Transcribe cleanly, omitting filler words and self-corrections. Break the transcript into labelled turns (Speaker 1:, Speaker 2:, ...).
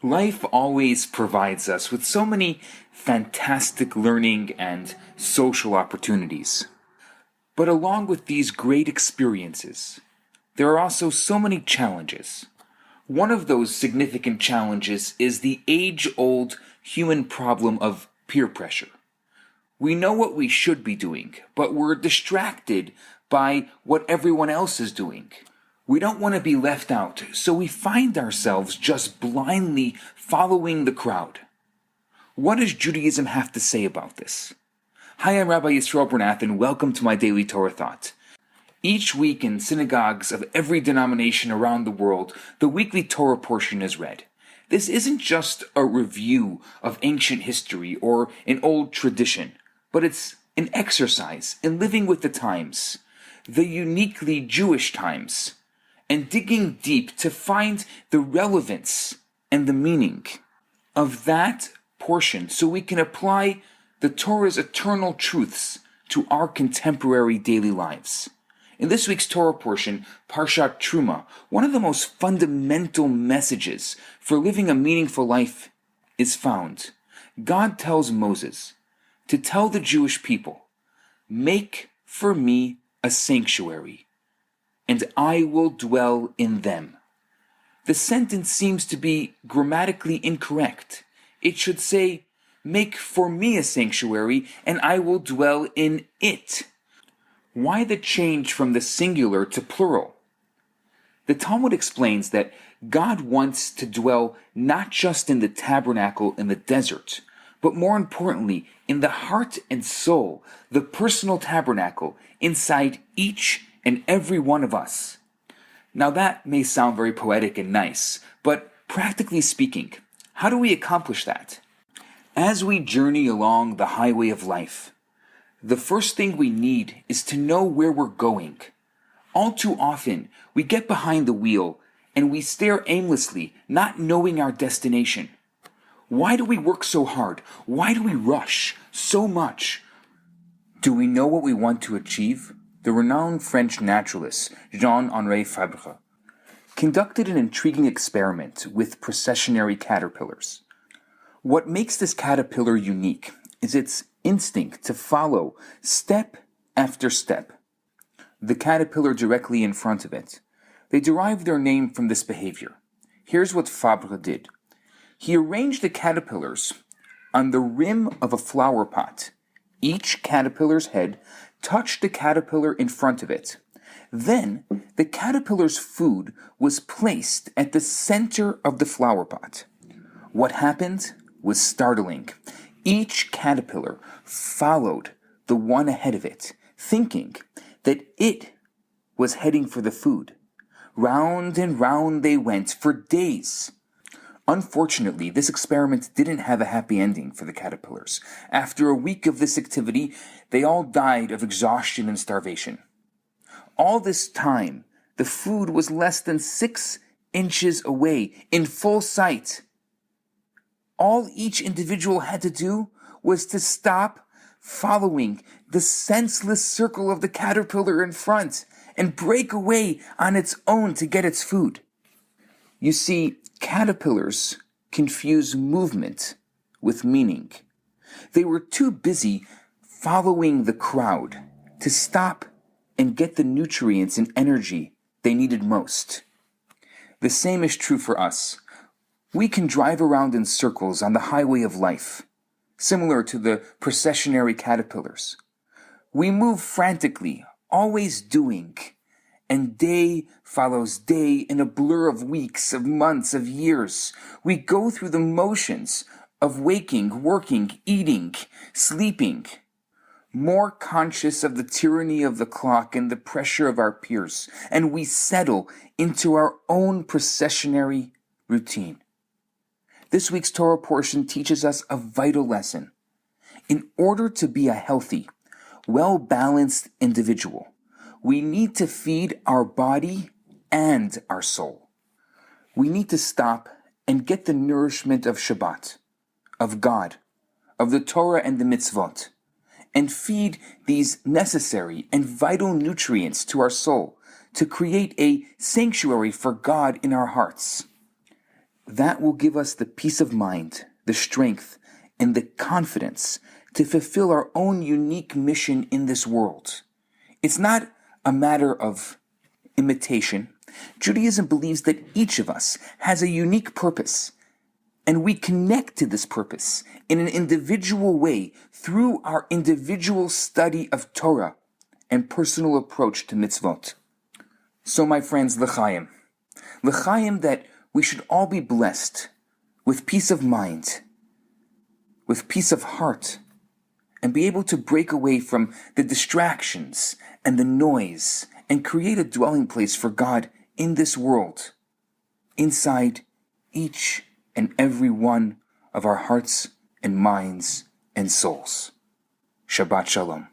Speaker 1: Life always provides us with so many fantastic learning and social opportunities. But along with these great experiences, there are also so many challenges. One of those significant challenges is the age-old human problem of peer pressure. We know what we should be doing, but we're distracted by what everyone else is doing. We don't want to be left out, so we find ourselves just blindly following the crowd. What does Judaism have to say about this? Hi, I'm Rabbi Yisrael Bernath, and welcome to my Daily Torah Thought. Each week in synagogues of every denomination around the world, the weekly Torah portion is read. This isn't just a review of ancient history or an old tradition, but it's an exercise in living with the times, the uniquely Jewish times, and digging deep to find the relevance and the meaning of that portion so we can apply the Torah's eternal truths to our contemporary daily lives. In this week's Torah portion, Parshat Teruma, one of the most fundamental messages for living a meaningful life is found. God tells Moses to tell the Jewish people, "Make for me a sanctuary, and I will dwell in them." The sentence seems to be grammatically incorrect. It should say, "Make for me a sanctuary, and I will dwell in it." Why the change from the singular to plural? The Talmud explains that God wants to dwell not just in the tabernacle in the desert, but more importantly, in the heart and soul, the personal tabernacle inside each and every one of us. Now that may sound very poetic and nice, but practically speaking, how do we accomplish that? As we journey along the highway of life, the first thing we need is to know where we're going. All too often, we get behind the wheel and we stare aimlessly, not knowing our destination. Why do we work so hard? Why do we rush so much? Do we know what we want to achieve? The renowned French naturalist Jean-Henri Fabre conducted an intriguing experiment with processionary caterpillars. What makes this caterpillar unique is its instinct to follow step after step the caterpillar directly in front of it. They derived their name from this behavior. Here's what Fabre did. He arranged the caterpillars on the rim of a flower pot. Each caterpillar's head touched the caterpillar in front of it. Then, the caterpillar's food was placed at the center of the flower pot. What happened was startling. Each caterpillar followed the one ahead of it, thinking that it was heading for the food. Round and round they went for days. Unfortunately, this experiment didn't have a happy ending for the caterpillars. After a week of this activity, they all died of exhaustion and starvation. All this time, the food was less than 6 inches away, in full sight. All each individual had to do was to stop following the senseless circle of the caterpillar in front and break away on its own to get its food. You see, caterpillars confuse movement with meaning. They were too busy following the crowd to stop and get the nutrients and energy they needed most. The same is true for us. We can drive around in circles on the highway of life, similar to the processionary caterpillars. We move frantically, always doing, and day follows day in a blur of weeks, of months, of years. We go through the motions of waking, working, eating, sleeping, more conscious of the tyranny of the clock and the pressure of our peers, and we settle into our own processionary routine. This week's Torah portion teaches us a vital lesson. In order to be a healthy, well-balanced individual, we need to feed our body and our soul. We need to stop and get the nourishment of Shabbat, of God, of the Torah and the mitzvot, and feed these necessary and vital nutrients to our soul to create a sanctuary for God in our hearts. That will give us the peace of mind, the strength, and the confidence to fulfill our own unique mission in this world. It's not a matter of imitation. Judaism believes that each of us has a unique purpose, and we connect to this purpose in an individual way through our individual study of Torah and personal approach to mitzvot. So, my friends, l'chaim. L'chaim, that we should all be blessed with peace of mind, with peace of heart, and be able to break away from the distractions and the noise and create a dwelling place for God in this world, inside each and every one of our hearts and minds and souls. Shabbat Shalom.